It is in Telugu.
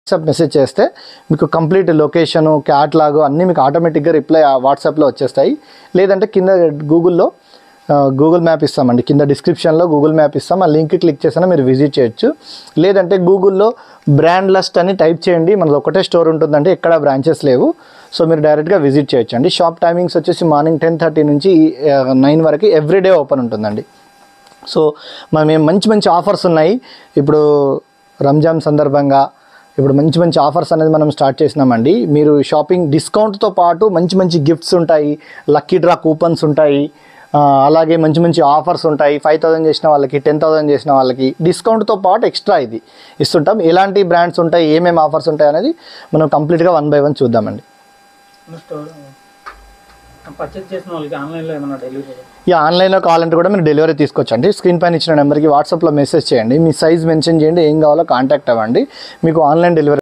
వాట్సాప్ మెసేజ్ చేస్తే మీకు కంప్లీట్ లొకేషను క్యాట్లాగ్ అన్నీ మీకు ఆటోమేటిక్గా రిప్లై వాట్సాప్లో వచ్చేస్తాయి. లేదంటే కింద గూగుల్ మ్యాప్ ఇస్తామండి, కింద డిస్క్రిప్షన్లో గూగుల్ మ్యాప్ ఇస్తాం. ఆ లింక్ క్లిక్ చేసినా మీరు విజిట్ చేయొచ్చు. లేదంటే గూగుల్లో బ్రాండ్ లిస్ట్ అని టైప్ చేయండి, మనది ఒకటే స్టోర్ ఉంటుందండి, ఎక్కడ బ్రాంచెస్ లేవు. సో మీరు డైరెక్ట్గా విజిట్ చేయొచ్చు అండి. షాప్ టైమింగ్స్ వచ్చేసి మార్నింగ్ 10:30 నుంచి 9 వరకు ఎవ్రీడే ఓపెన్ ఉంటుందండి. సో మేము మంచి ఆఫర్స్ ఉన్నాయి. ఇప్పుడు రంజాన్ సందర్భంగా ఇప్పుడు మంచి ఆఫర్స్ అనేది మనం స్టార్ట్ చేసినామండి. మీరు షాపింగ్ డిస్కౌంట్తో పాటు మంచి గిఫ్ట్స్ ఉంటాయి, లక్కీ డ్రా కూపన్స్ ఉంటాయి, అలాగే మంచి ఆఫర్స్ ఉంటాయి. 5,000 చేసిన వాళ్ళకి, 10,000 చేసిన వాళ్ళకి డిస్కౌంట్తో పాటు ఎక్స్ట్రా ఇది ఇస్తుంటాం. ఎలాంటి బ్రాండ్స్ ఉంటాయి, ఏమేమి ఆఫర్స్ ఉంటాయి అనేది మనం కంప్లీట్గా 1 by 1 చూద్దామండి. ఆన్లైన్లో కావాలంటే కూడా మీరు డెలివరీ తీసుకోవచ్చండి. స్క్రీన్ పైన ఇచ్చిన నెంబర్కి వాట్సాప్లో మెసేజ్ చేయండి, మీ సైజ్ మెన్షన్ చేయండి, ఏం కావాలో కాంటాక్ట్ అవ్వండి, మీకు ఆన్లైన్ డెలివరీ